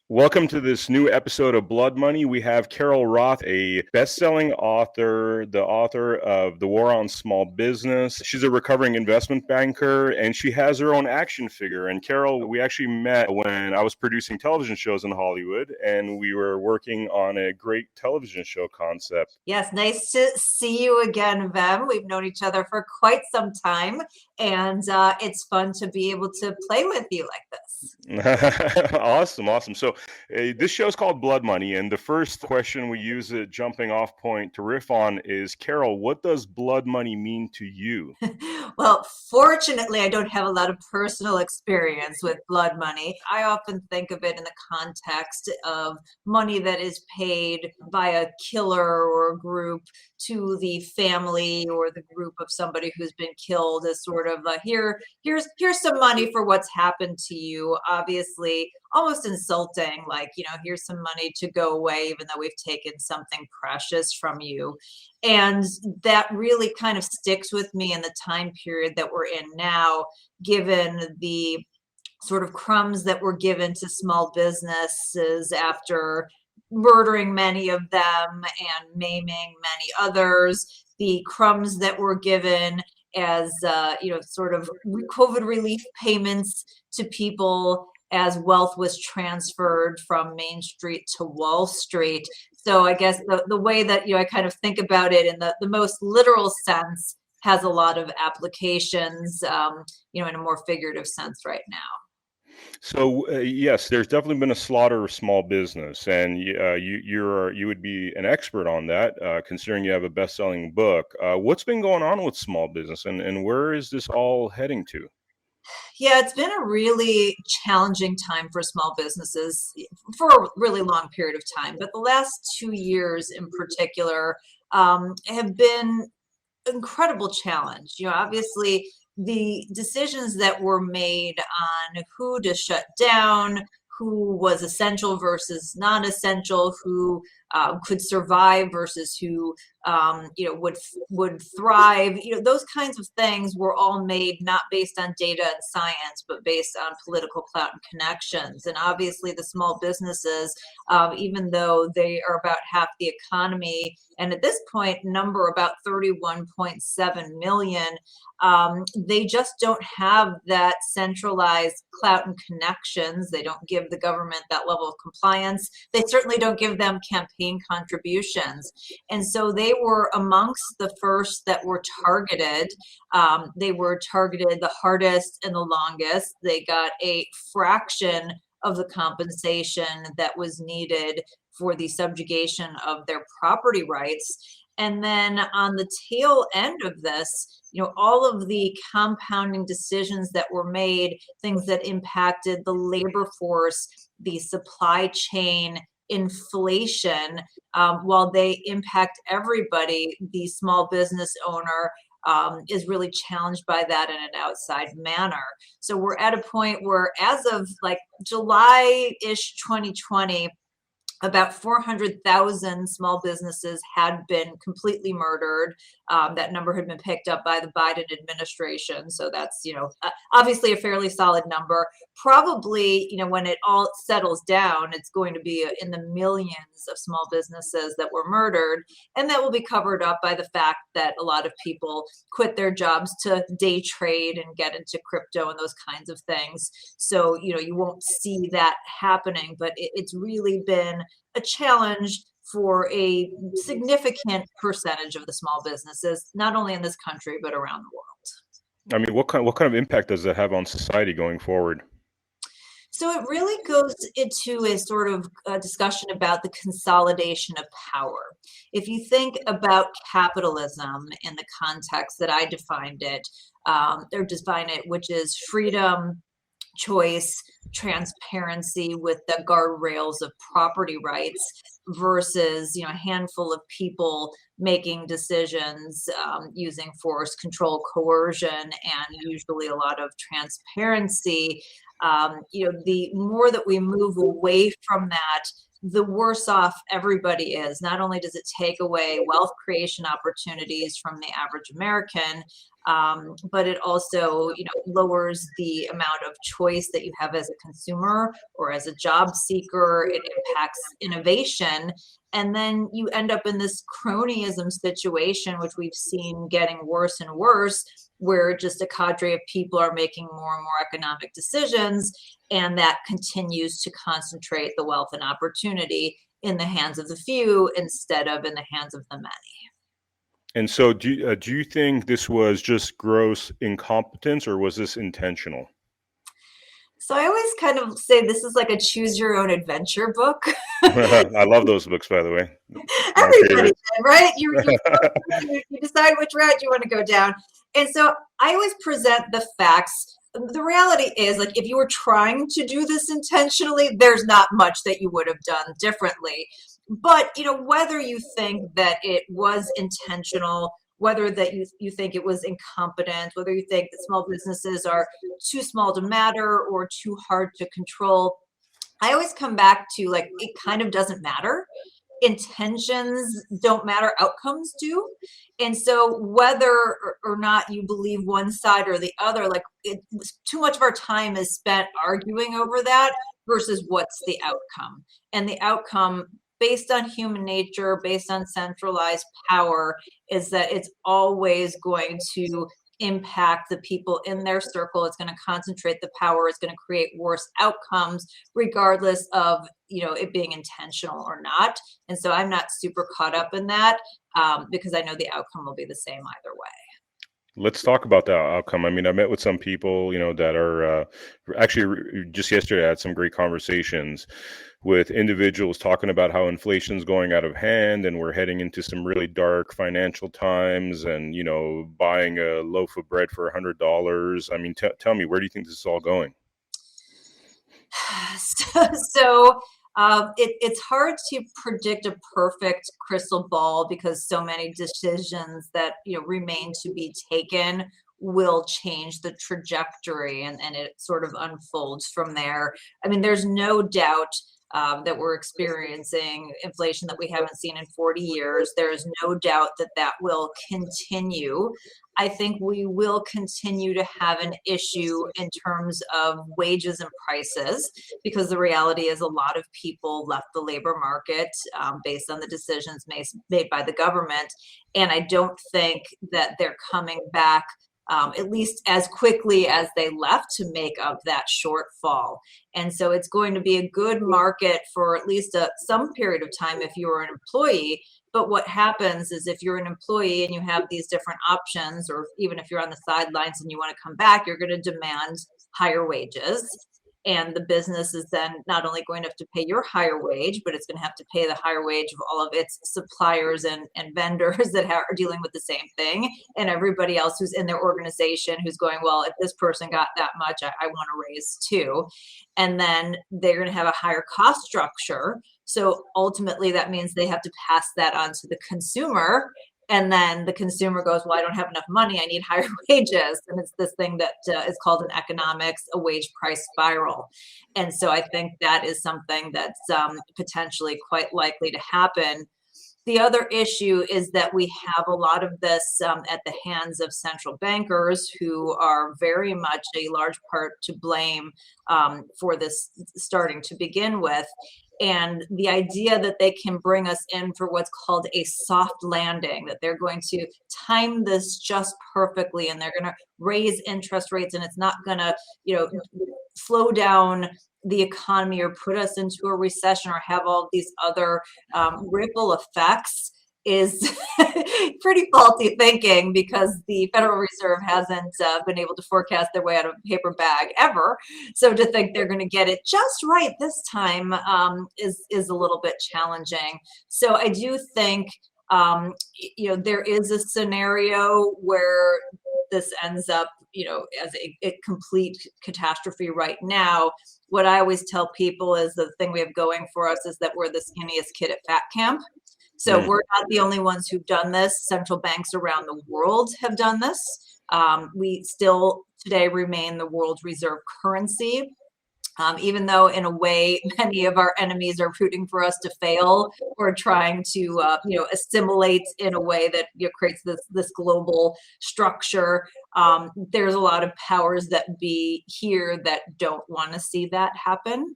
Welcome to this new episode of Blood Money. We have Carol Roth, a best-selling author, the author of The War on Small Business. She's a recovering investment banker, and she has her own action figure. And Carol, we actually met when I was producing television shows in Hollywood, and we were working on a great television show concept. Yes, nice to see you again, Vem. We've known each other for quite some time, and it's fun to be able to play with you like this. Awesome. So this show is called Blood Money, and the first question we use a jumping off point to riff on is, Carol, what does blood money mean to you? Well, fortunately, I don't have a lot of personal experience with blood money. I often think of it in the context of money that is paid by a killer or a group to the family or the group of somebody who's been killed as sort of here's some money for what's happened to you. Obviously, almost insulting, like, here's some money to go away, even though we've taken something precious from you. And that really kind of sticks with me in the time period that we're in now, given the sort of crumbs that were given to small businesses after murdering many of them and maiming many others, the crumbs that were given as sort of COVID relief payments to people as wealth was transferred from Main Street to Wall Street. So I guess the way that I kind of think about it in the most literal sense has a lot of applications, in a more figurative sense right now. So yes, there's definitely been a slaughter of small business, and you would be an expert on that, considering you have a best-selling book. What's been going on with small business, and where is this all heading to? Yeah, it's been a really challenging time for small businesses for a really long period of time, but the last 2 years in particular have been incredible challenge. Obviously the decisions that were made on who to shut down, who was essential versus non-essential, who could survive versus who would thrive. Those kinds of things were all made not based on data and science, but based on political clout and connections. And obviously, the small businesses, even though they are about half the economy, and at this point number about 31.7 million, they just don't have that centralized clout and connections. They don't give the government that level of compliance. They certainly don't give them campaign contributions. And so they were amongst the first that were targeted. They were targeted the hardest and the longest. They got a fraction of the compensation that was needed for the subjugation of their property rights. And then on the tail end of this, all of the compounding decisions that were made, things that impacted the labor force, the supply chain, inflation, while they impact everybody, the small business owner is really challenged by that in an outside manner. So we're at a point where, as of like July-ish 2020, about 400,000 small businesses had been completely murdered. That number had been picked up by the Biden administration. So that's, obviously a fairly solid number. Probably, when it all settles down, it's going to be in the millions of small businesses that were murdered. And that will be covered up by the fact that a lot of people quit their jobs to day trade and get into crypto and those kinds of things. So, you won't see that happening, but it's really been a challenge for a significant percentage of the small businesses, not only in this country, but around the world. I mean, what kind of impact does that have on society going forward? So it really goes into a sort of discussion about the consolidation of power. If you think about capitalism in the context that I defined it, which is freedom, choice, transparency with the guardrails of property rights versus a handful of people making decisions using force, control, coercion, and usually a lot of transparency. The more that we move away from that, the worse off everybody is. Not only does it take away wealth creation opportunities from the average American, but it also, lowers the amount of choice that you have as a consumer or as a job seeker. It impacts innovation. And then you end up in this cronyism situation, which we've seen getting worse and worse, where just a cadre of people are making more and more economic decisions, and that continues to concentrate the wealth and opportunity in the hands of the few instead of in the hands of the many. And so, do you think this was just gross incompetence, or was this intentional? So I always kind of say this is like a choose your own adventure book. I love those books, by the way. My Everybody favorite. did, right? You decide which route you want to go down. And so I always present the facts. The reality is, like, if you were trying to do this intentionally, there's not much that you would have done differently. But, whether you think that it was intentional, whether that you think it was incompetent, whether you think that small businesses are too small to matter or too hard to control, I always come back to, like, it kind of doesn't matter. Intentions don't matter, outcomes do. And so whether or not you believe one side or the other, like, too much of our time is spent arguing over that versus what's the outcome. And the outcome, based on human nature, based on centralized power, is that it's always going to impact the people in their circle. It's going to concentrate the power. It's going to create worse outcomes, regardless of it being intentional or not. And so I'm not super caught up in that, because I know the outcome will be the same either way. Let's talk about that outcome. I mean, I met with some people, that are actually just yesterday. I had some great conversations with individuals talking about how inflation's going out of hand and we're heading into some really dark financial times, and buying a loaf of bread for $100. I mean, tell me, where do you think this is all going? So it's hard to predict a perfect crystal ball, because so many decisions that remain to be taken will change the trajectory, and it sort of unfolds from there. I mean, there's no doubt that we're experiencing inflation that we haven't seen in 40 years. There's no doubt that that will continue. I think we will continue to have an issue in terms of wages and prices, because the reality is a lot of people left the labor market based on the decisions made by the government. And I don't think that they're coming back at least as quickly as they left to make up that shortfall. And so it's going to be a good market for at least some period of time if you're an employee. But what happens is, if you're an employee and you have these different options, or even if you're on the sidelines and you want to come back, you're going to demand higher wages. And the business is then not only going to have to pay your higher wage, but it's going to have to pay the higher wage of all of its suppliers and vendors that are dealing with the same thing, and everybody else who's in their organization who's going, well, if this person got that much, I want to raise too. And then they're going to have a higher cost structure. So ultimately, that means they have to pass that on to the consumer. And then the consumer goes, well, I don't have enough money. I need higher wages. And it's this thing that is called in economics a wage price spiral. And so I think that is something that's potentially quite likely to happen. The other issue is that we have a lot of this at the hands of central bankers, who are very much a large part to blame for this starting to begin with. And the idea that they can bring us in for what's called a soft landing, that they're going to time this just perfectly, and they're going to raise interest rates, and it's not going to, slow down the economy or put us into a recession or have all these other ripple effects, is pretty faulty thinking, because the Federal Reserve hasn't been able to forecast their way out of a paper bag ever. So to think they're going to get it just right this time is a little bit challenging. So I do think there is a scenario where this ends up as a complete catastrophe right now. What I always tell people is, the thing we have going for us is that we're the skinniest kid at fat camp. So we're not the only ones who've done this. Central banks around the world have done this. We still today remain the world reserve currency. Even though in a way many of our enemies are rooting for us to fail or trying to assimilate in a way that creates this global structure. There's a lot of powers that be here that don't want to see that happen.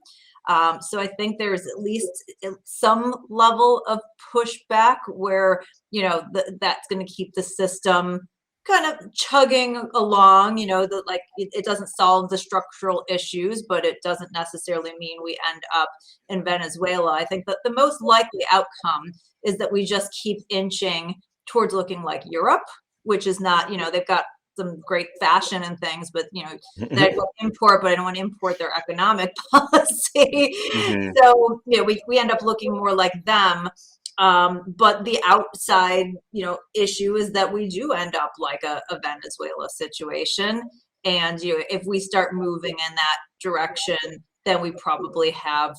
So I think there's at least some level of pushback where that's going to keep the system kind of chugging along, that like it doesn't solve the structural issues, but it doesn't necessarily mean we end up in Venezuela. I think that the most likely outcome is that we just keep inching towards looking like Europe, which is not, they've got some great fashion and things, but they will import, but I don't want to import their economic policy. Mhm. So we end up looking more like them. But the outside, issue is that we do end up like a Venezuela situation. And if we start moving in that direction, then we probably have,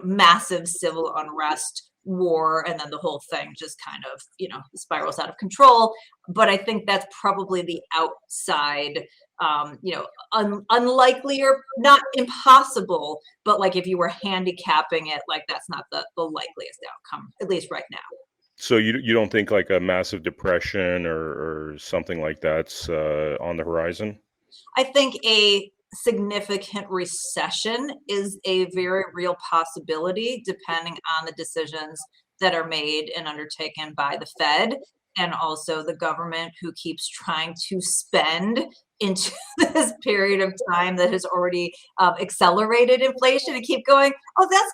massive civil unrest, war, and then the whole thing just kind of, spirals out of control. But I think that's probably the outside, unlikely or not impossible, but like if you were handicapping it, like that's not the likeliest outcome, at least right now. So you don't think like a massive depression or something like that's on the horizon? I think a significant recession is a very real possibility depending on the decisions that are made and undertaken by the Fed and also the government, who keeps trying to spend into this period of time that has already accelerated inflation and keep going, oh, that's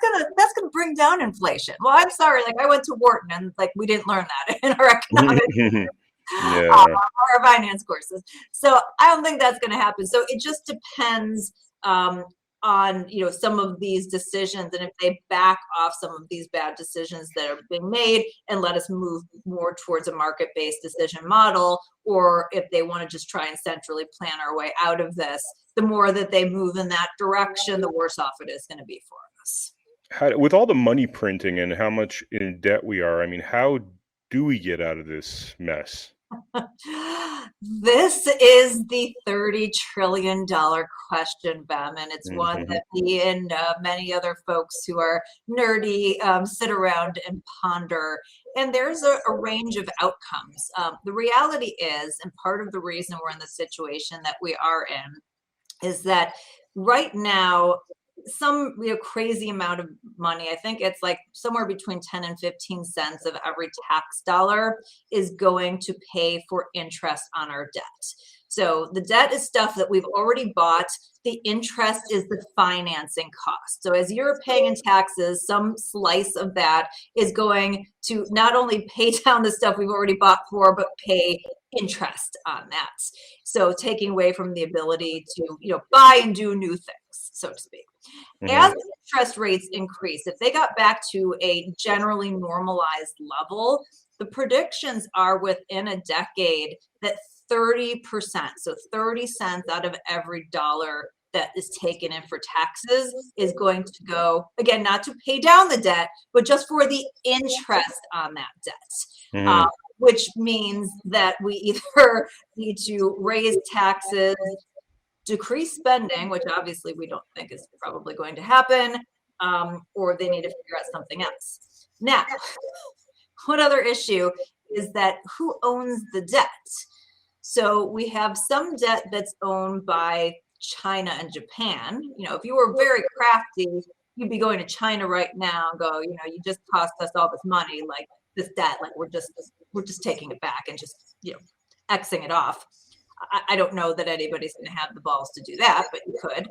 gonna bring down inflation. Well, I'm sorry, like I went to Wharton and like we didn't learn that in our economics Yeah. or finance courses. So I don't think that's going to happen. So it just depends on some of these decisions, and if they back off some of these bad decisions that are being made and let us move more towards a market-based decision model, or if they want to just try and centrally plan our way out of this. The more that they move in that direction, the worse off it is going to be for us. With all the money printing and how much in debt we are, I mean, how do we get out of this mess? This is the $30 trillion question, Bem, and it's one Mhm. that me and many other folks who are nerdy sit around and ponder. And there's a range of outcomes. The reality is, and part of the reason we're in the situation that we are in, is that right now some crazy amount of money, I think it's like somewhere between 10 and 15 cents of every tax dollar, is going to pay for interest on our debt. So the debt is stuff that we've already bought. The interest is the financing cost. So as you're paying in taxes, some slice of that is going to not only pay down the stuff we've already bought for, but pay interest on that. So taking away from the ability to buy and do new things, so to speak. As Mhm. interest rates increase, if they got back to a generally normalized level, the predictions are within a decade that 30%, so 30 cents out of every dollar that is taken in for taxes, is going to go, again, not to pay down the debt, but just for the interest on that debt. Uh, Mhm. which means that we either need to raise taxes, decrease spending, which obviously we don't think is probably going to happen, or they need to figure out something else. Now, one other issue is that who owns the debt? So we have some debt that's owned by China and Japan. If you were very crafty, you'd be going to China right now and go, you just cost us all this money, like this debt, like we're just taking it back and just Xing it off. I don't know that anybody's going to have the balls to do that, but you could.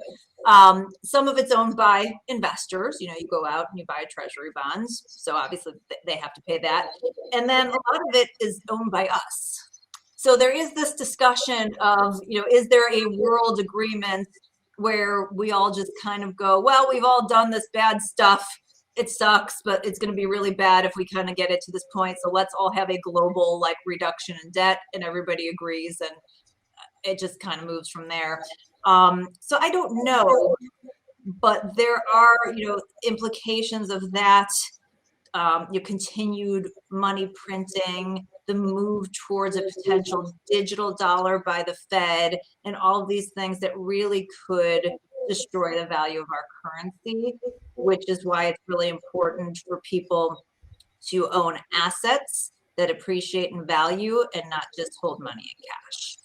Some of it's owned by investors. You go out and you buy treasury bonds. So obviously they have to pay that. And then a lot of it is owned by us. So there is this discussion of, is there a world agreement where we all just kind of go, well, we've all done this bad stuff. It sucks, but it's going to be really bad if we kind of get it to this point. So let's all have a global like reduction in debt, and everybody agrees, and it just kind of moves from there. So I don't know, but there are, implications of that. Your continued money printing, the move towards a potential digital dollar by the Fed, and all of these things that really could destroy the value of our currency, which is why it's really important for people to own assets that appreciate in value and not just hold money in cash.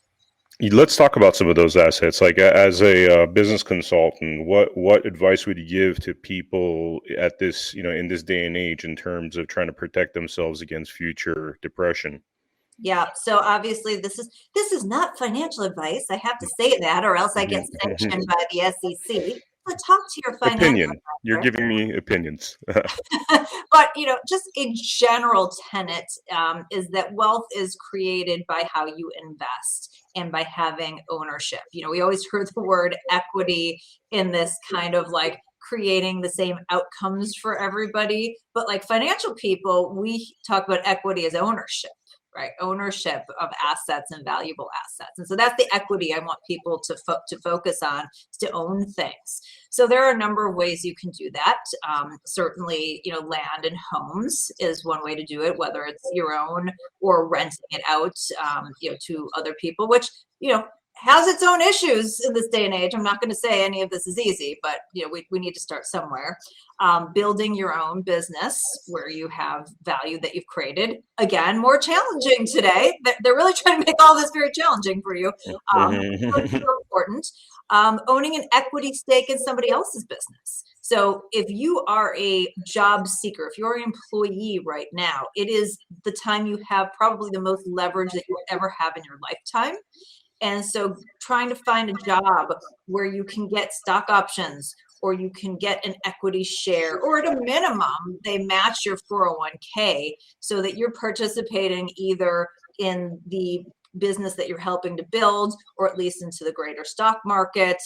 Let's talk about some of those assets. Like as a business consultant, what advice would you give to people at this, in this day and age in terms of trying to protect themselves against future depression? Yeah, so obviously this is not financial advice. I have to say that, or else I get sanctioned by the SEC. So talk to your financial Opinion. You're advisor. giving me opinions. But just a general tenet is that wealth is created by how you invest and by having ownership. We always heard the word equity in this kind of like creating the same outcomes for everybody. But like financial people, we talk about equity as ownership. Right, ownership of assets and valuable assets, and so that's the equity I want people to focus on, is to own things. So there are a number of ways you can do that. Certainly, land and homes is one way to do it, whether it's your own or renting it out, to other people, which has its own issues in this day and age. I'm not going to say any of this is easy, but we need to start somewhere. Building your own business where you have value that you've created. Again, more challenging today. They're really trying to make all this very challenging for you. It's so important. Owning an equity stake in somebody else's business. So if you are a job seeker, if you're an employee right now, it is the time you have probably the most leverage that you'll ever have in your lifetime. And so trying to find a job where you can get stock options, or you can get an equity share, or at a minimum, they match your 401k so that you're participating either in the business that you're helping to build, or at least into the greater stock market.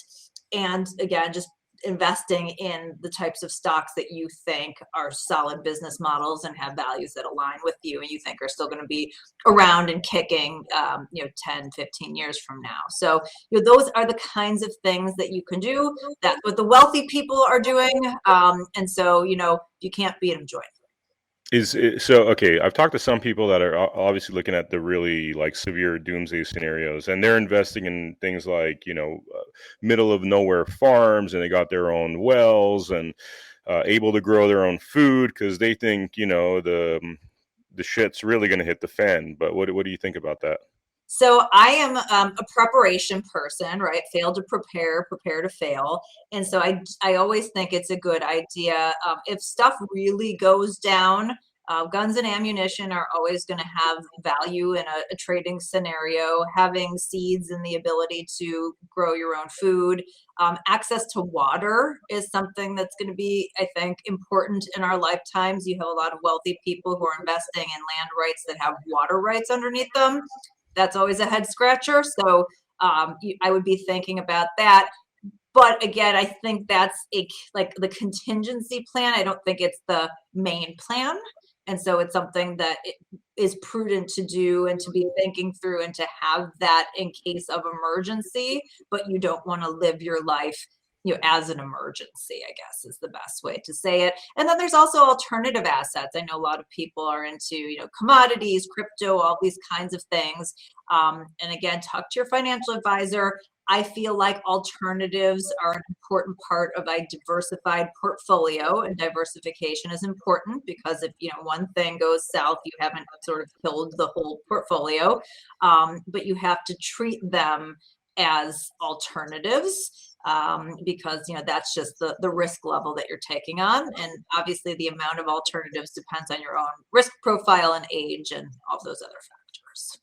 And again, just investing in the types of stocks that you think are solid business models and have values that align with you and you think are still going to be around and kicking 10, 15 years from now. So those are the kinds of things that you can do. That's what the wealthy people are doing. And so you can't beat them, join. Okay, I've talked to some people that are obviously looking at the really like severe doomsday scenarios, and they're investing in things like middle of nowhere farms, and they got their own wells and able to grow their own food because they think the shit's really going to hit the fan. But what do you think about that? So I am a preparation person, right? Fail to prepare, prepare to fail. And so I always think it's a good idea. If stuff really goes down, guns and ammunition are always going to have value in a trading scenario. Having seeds and the ability to grow your own food. Access to water is something that's going to be, I think, important in our lifetimes. You have a lot of wealthy people who are investing in land rights that have water rights underneath them. That's always a head scratcher. So I would be thinking about that. But again, I think that's like the contingency plan. I don't think it's the main plan. And so it's something that is prudent to do and to be thinking through and to have that in case of emergency, but you don't want to live your life as an emergency, I guess is the best way to say it. And then there's also alternative assets. I know a lot of people are into, commodities, crypto, all these kinds of things. And again, talk to your financial advisor. I feel like alternatives are an important part of a diversified portfolio, and diversification is important because if one thing goes south, you haven't sort of killed the whole portfolio. But you have to treat them as alternatives. Because that's just the risk level that you're taking on, and obviously the amount of alternatives depends on your own risk profile and age and all those other factors.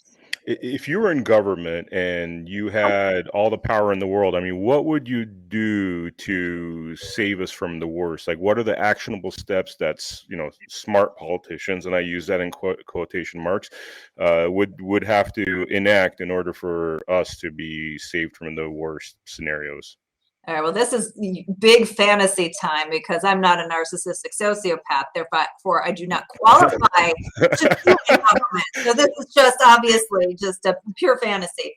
If you were in government and you had all the power in the world, I mean, what would you do to save us from the worst? Like, what are the actionable steps that's, smart politicians, and I use that in quotation marks, would have to enact in order for us to be saved from the worst scenarios? All right, well, this is big fantasy time because I'm not a narcissistic sociopath. Therefore, I do not qualify to be in government. So this is just obviously just a pure fantasy.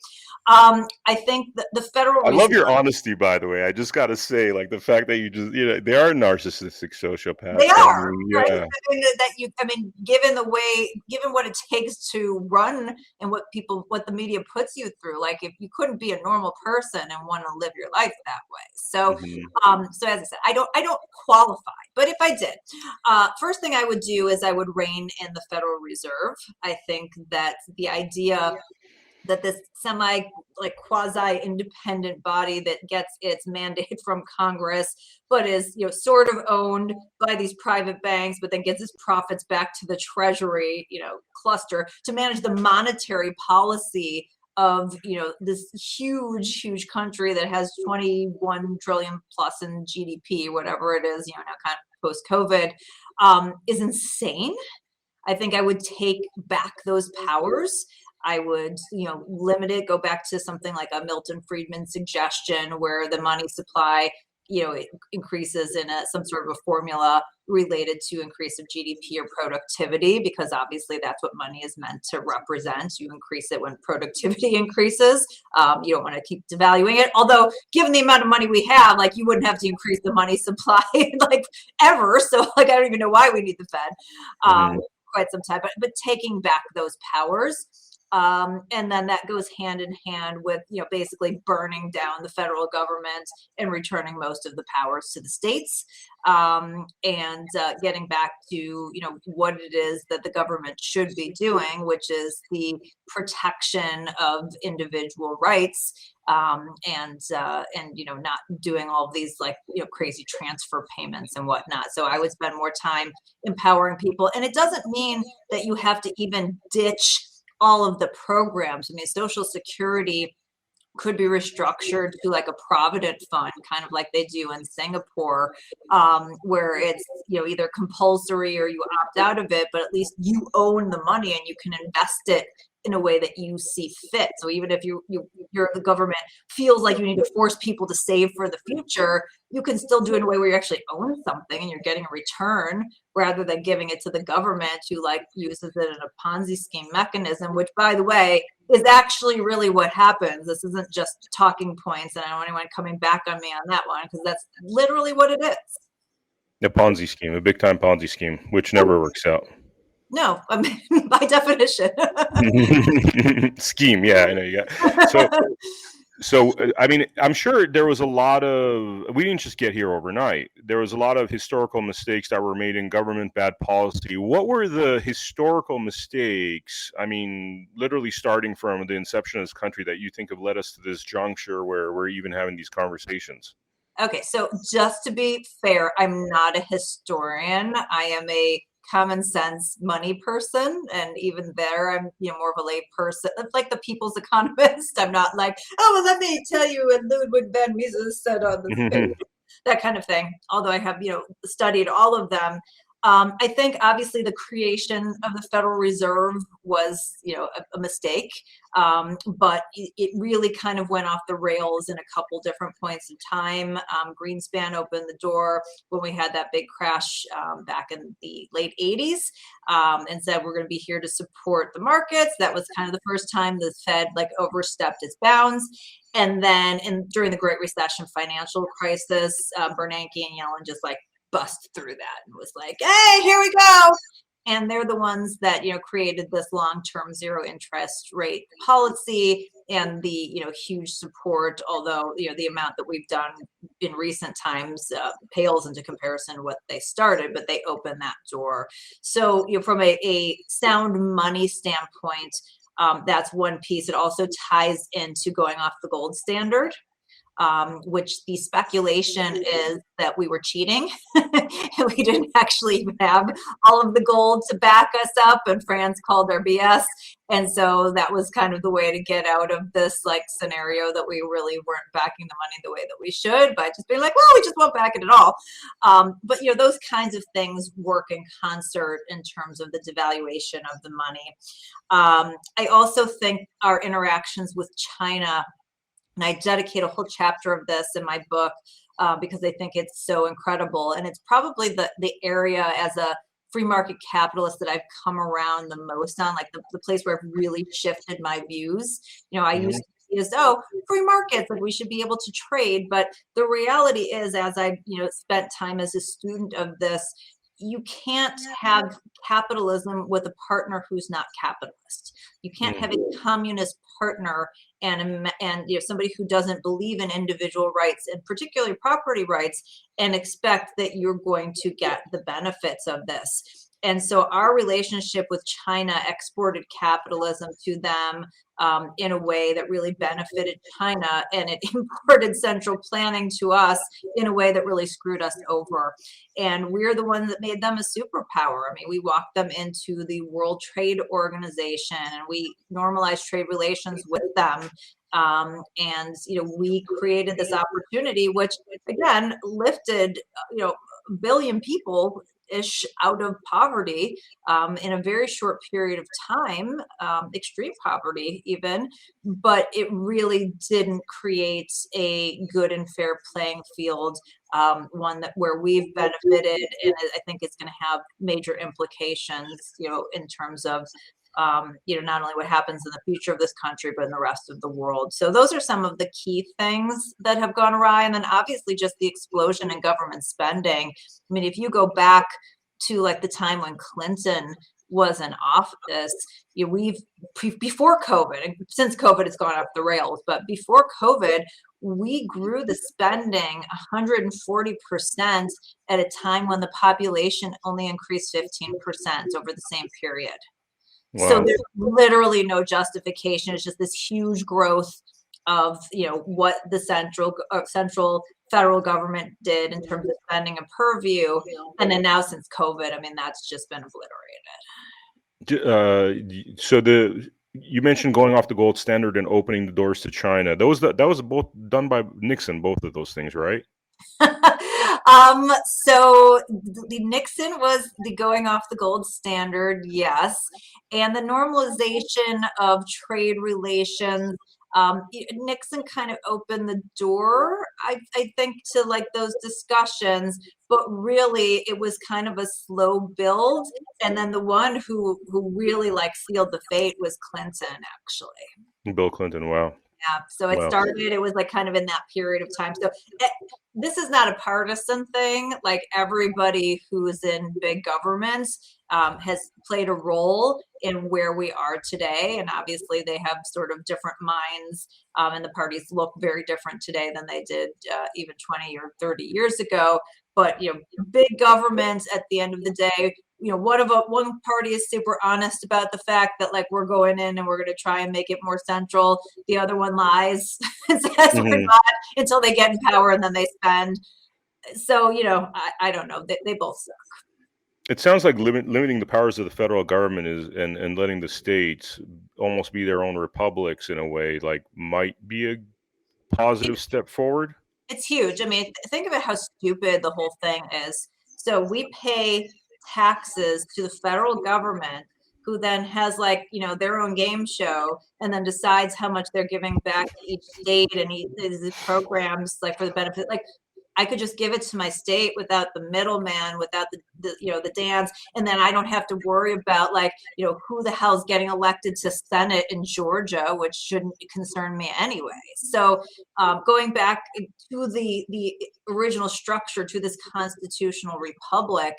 I think that the Federal I love Reserve, your honesty, by the way. I just got to say, like the fact that you just, they are narcissistic they sociopaths. I are, mean, right? yeah. Given the way, given what it takes to run and what the media puts you through, like if you couldn't be a normal person and want to live your life that way. So, Hmm. so as I said, I don't qualify, but if I did, first thing I would do is I would rein in the Federal Reserve. I think that the idea that this semi like quasi independent body that gets its mandate from Congress, but is sort of owned by these private banks, but then gets its profits back to the Treasury cluster to manage the monetary policy of this huge country that has 21 trillion plus in GDP, whatever it is, now kind of post COVID, is insane. I think I would take back those powers. I would, limit it, go back to something like a Milton Friedman suggestion where the money supply, it increases in some sort of a formula related to increase of GDP or productivity, because obviously that's what money is meant to represent. You increase it when productivity increases. You don't want to keep devaluing it. Although, given the amount of money we have, like you wouldn't have to increase the money supply like ever. So, like I don't even know why we need the Fed. Hmm. Quite some time, but taking back those powers. And then that goes hand in hand with, basically burning down the federal government and returning most of the powers to the states, and getting back to, what it is that the government should be doing, which is the protection of individual rights, and not doing all of these like crazy transfer payments and whatnot. So I would spend more time empowering people, and it doesn't mean that you have to even ditch all of the programs. I mean, Social Security could be restructured to like a provident fund, kind of like they do in Singapore, where it's either compulsory or you opt out of it, but at least you own the money and you can invest it in a way that you see fit. So even if the government feels like you need to force people to save for the future, you can still do it in a way where you actually own something and you're getting a return, rather than giving it to the government who like uses it in a Ponzi scheme mechanism, which, by the way, is actually really what happens. This isn't just talking points, and I don't want anyone coming back on me on that one, because that's literally what it is. A Ponzi scheme, a big time Ponzi scheme, which never works out. No, I mean, by definition. Scheme, yeah, I know you got. So, I mean, I'm sure there was a lot of, we didn't just get here overnight. There was a lot of historical mistakes that were made in government, bad policy. What were the historical mistakes? I mean, literally starting from the inception of this country, that you think have led us to this juncture where we're even having these conversations? Okay, so just to be fair, I'm not a historian. I am a common sense money person, and even there, I'm more of a lay person, like the people's economist. I'm not like, oh well, let me tell you what Ludwig van Mises said on this page, that kind of thing. Although I have studied all of them. I think obviously the creation of the Federal Reserve was a mistake, but it really kind of went off the rails in a couple different points in time. Greenspan opened the door when we had that big crash back in the late 80s, and said we're going to be here to support the markets. That was kind of the first time the Fed like overstepped its bounds. And then during the Great Recession financial crisis, Bernanke and Yellen just like bust through that and was like, hey, here we go. And they're the ones that created this long-term zero interest rate policy, and the huge support, although the amount that we've done in recent times pales into comparison to what they started, but they opened that door. So from a sound money standpoint, that's one piece. It also ties into going off the gold standard, which the speculation is that we were cheating. We didn't actually even have all of the gold to back us up, and France called our BS. And so that was kind of the way to get out of this like scenario that we really weren't backing the money the way that we should, by just being like, well, we just won't back it at all. But those kinds of things work in concert in terms of the devaluation of the money. I also think our interactions with China, and I dedicate a whole chapter of this in my book, because I think it's so incredible. And it's probably the area as a free market capitalist that I've come around the most on, like the place where I've really shifted my views. I used to be is, oh, free markets, like we should be able to trade. But the reality is, as I, spent time as a student of this, you can't have capitalism with a partner who's not capitalist. You can't have a communist partner and somebody who doesn't believe in individual rights and particularly property rights and expect that you're going to get the benefits of this. And so our relationship with China exported capitalism to them in a way that really benefited China, and it imported central planning to us in a way that really screwed us over. And we're the ones that made them a superpower. I mean, we walked them into the World Trade Organization, and we normalized trade relations with them. We created this opportunity, which again lifted, a billion people ish out of poverty in a very short period of time, extreme poverty even, but it really didn't create a good and fair playing field, one that where we've benefited, and I think it's going to have major implications, in terms of not only what happens in the future of this country, but in the rest of the world. So those are some of the key things that have gone awry. And then obviously just the explosion in government spending. I mean, if you go back to like the time when Clinton was in office, before COVID, and since COVID has gone off the rails, but before COVID, we grew the spending 140% at a time when the population only increased 15% over the same period. Wow. So there's literally no justification. It's just this huge growth of, what the central federal government did in terms of spending and purview. And then now since COVID, I mean, that's just been obliterated. So you mentioned going off the gold standard and opening the doors to China. That was both done by Nixon, both of those things, right? So the Nixon was the going off the gold standard, yes, and the normalization of trade relations. Nixon kind of opened the door, I think, to like those discussions, but really it was kind of a slow build. And then the one who really like sealed the fate was Clinton, actually. Bill Clinton. Wow. Yeah, so it was like kind of in that period of time. So this is not a partisan thing. Like everybody who's in big governments has played a role in where we are today. And obviously they have sort of different minds, and the parties look very different today than they did even 20 or 30 years ago. But, big governments at the end of the day, one party is super honest about the fact that like we're going in and we're going to try and make it more central. The other one lies and says we're not until they get in power and then they spend. So, I don't know. They both suck. It sounds like limiting the powers of the federal government and letting the states almost be their own republics in a way, like might be a positive step forward. It's huge. I mean, think about how stupid the whole thing is. So we pay taxes to the federal government, who then has like, their own game show and then decides how much they're giving back to each state and these programs like for the benefit. Like I could just give it to my state without the middleman, without the dance, and then I don't have to worry about like, who the hell's getting elected to Senate in Georgia, which shouldn't concern me anyway. So going back to the original structure, to this constitutional republic,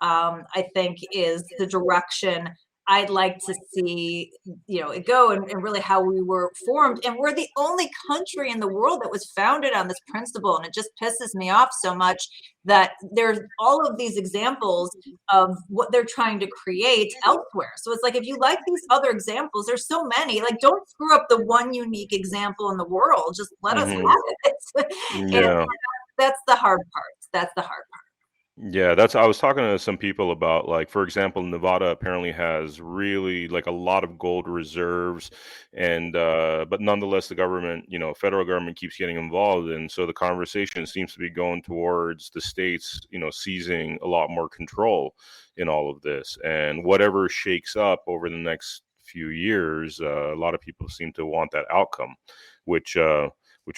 I think is the direction I'd like to see, it go, and really how we were formed. And we're the only country in the world that was founded on this principle. And it just pisses me off so much that there's all of these examples of what they're trying to create elsewhere. So it's like, if you like these other examples, there's so many, like, don't screw up the one unique example in the world. Just let us have it. Yeah. And that's the hard part. That's the hard part. Yeah, I was talking to some people about, like, for example, Nevada apparently has really like a lot of gold reserves, and but nonetheless the government, federal government keeps getting involved, and so the conversation seems to be going towards the states, seizing a lot more control in all of this, and whatever shakes up over the next few years, a lot of people seem to want that outcome, which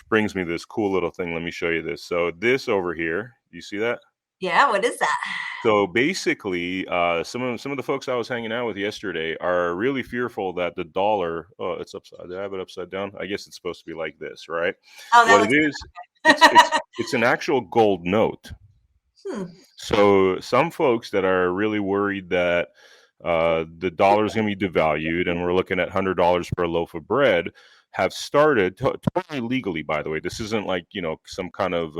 brings me to this cool little thing. Let me show you this. So this over here, you see that? Yeah, what is that? So basically, some of the folks I was hanging out with yesterday are really fearful that the dollar. Oh, it's upside. Did I have it upside down? I guess it's supposed to be like this, right? Oh, that What it looks is, it's it's good. it's an actual gold note. Hmm. So some folks that are really worried that the dollar is going to be devalued, and we're looking at $100 for a loaf of bread, have started totally legally. By the way, this isn't like some kind of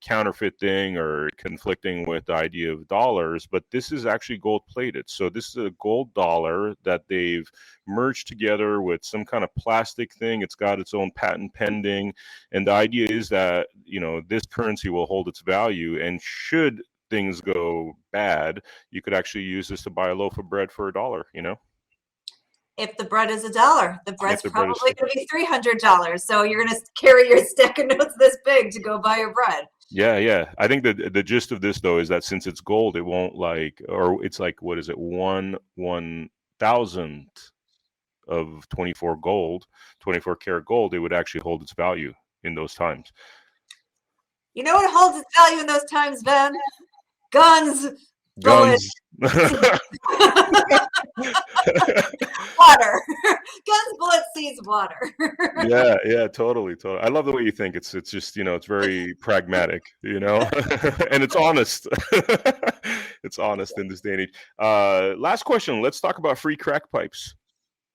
counterfeit thing or conflicting with the idea of dollars, but this is actually gold plated. So this is a gold dollar that they've merged together with some kind of plastic thing. It's got its own patent pending, and the idea is that this currency will hold its value, and should things go bad, you could actually use this to buy a loaf of bread for $1. If the bread is $1, the If bread's the bread is probably going to be $300. So you're going to carry your stack of notes this big to go buy your bread. yeah. I think that the gist of this though is that since it's gold, it won't or it's like, what is it, 1/1000th of 24 karat gold, it would actually hold its value in those times. You know what holds its value in those times, Ben? Guns, bullets, Guns. water. Guns, bullets, seeds, water. Yeah, totally. I love the way you think. It's just, it's very pragmatic, and it's honest. It's honest in this day and age. Last question. Let's talk about free crack pipes.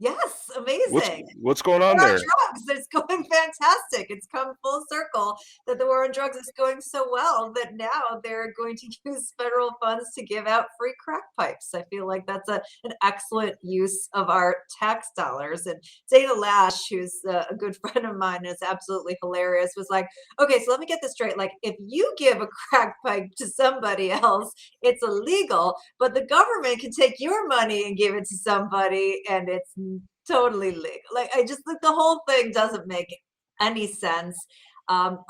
Yes, What's amazing. what's going on War on there? drugs. It's going fantastic. It's come full circle that the war on drugs is going so well that now they're going to use federal funds to give out free crack pipes. I feel like that's an excellent use of our tax dollars. And Dana Lash, who's a good friend of mine, is absolutely hilarious, was like, okay, so let me get this straight. Like, if you give a crack pipe to somebody else, it's illegal, but the government can take your money and give it to somebody, and it's totally legal. Like, I just think the whole thing doesn't make any sense.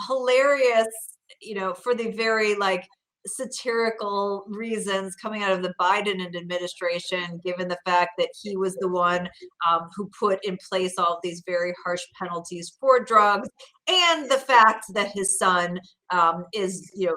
Hilarious, for the very satirical reasons coming out of the Biden administration, given the fact that he was the one who put in place all of these very harsh penalties for drugs, and the fact that his son is, a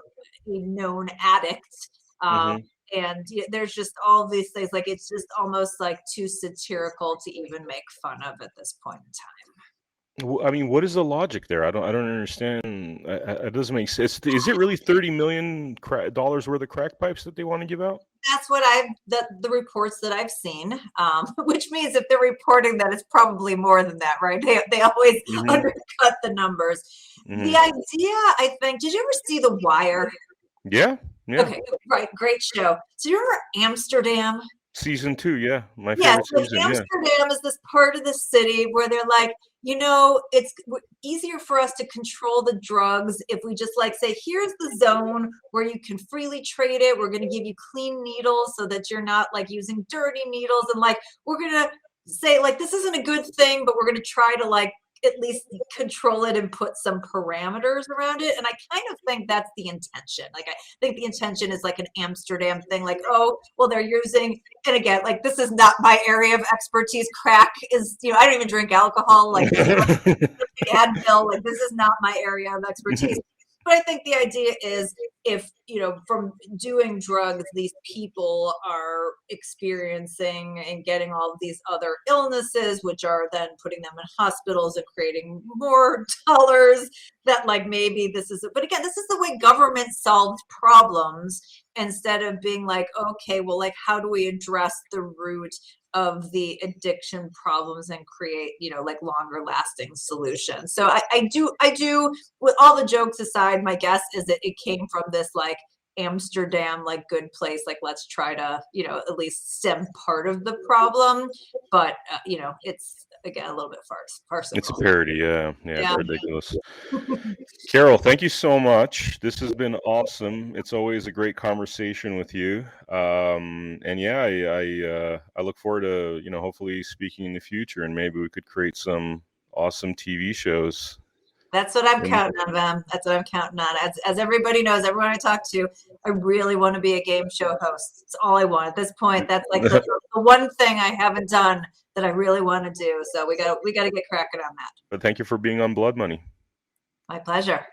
known addict. Um, Hmm. and there's just all these things, like it's just almost like too satirical to even make fun of at this point in time. I mean, what is the logic there? I don't understand. It doesn't make sense. Is it really $30 million worth of crack pipes that they want to give out? That's what the reports that I've seen, which means if they're reporting that, it's probably more than that, right? They always Hmm. undercut the numbers. Hmm. The idea, I think, did you ever see The Wire? Yeah. Okay, right, great show. So you remember Amsterdam? Season 2, yeah, my Yeah, favorite so season. Yeah. Amsterdam is this part of the city where they're like, it's easier for us to control the drugs if we just say, here's the zone where you can freely trade it. We're going to give you clean needles so that you're not using dirty needles. And we're going to say this isn't a good thing, but we're going to try to at least control it and put some parameters around it. And I kind of think that's the intention. I think the intention is an Amsterdam thing, oh, well, they're using, and again, this is not my area of expertise. Crack is, I don't even drink alcohol, Advil, this is not my area of expertise. But I think the idea is, if from doing drugs, these people are experiencing and getting all of these other illnesses, which are then putting them in hospitals and creating more dollars, that maybe this is it. But again, this is the way government solved problems, instead of being okay, well, how do we address the root of the addiction problems and create longer lasting solutions. So I do, with all the jokes aside, my guess is that it came from this Amsterdam good place, let's try to at least stem part of the problem, but it's again a little bit farcical. It's a parody, yeah, Yeah. ridiculous. Carol, thank you so much. This has been awesome. It's always a great conversation with you. And yeah, I look forward to hopefully speaking in the future, and maybe we could create some awesome TV shows. That's what I'm And counting on, Vam. That's what I'm counting on. As everybody knows, everyone I talk to, I really want to be a game show host. It's all I want at this point. That's the one thing I haven't done that I really want to do. So we got to get cracking on that. But thank you for being on Blood Money. My pleasure.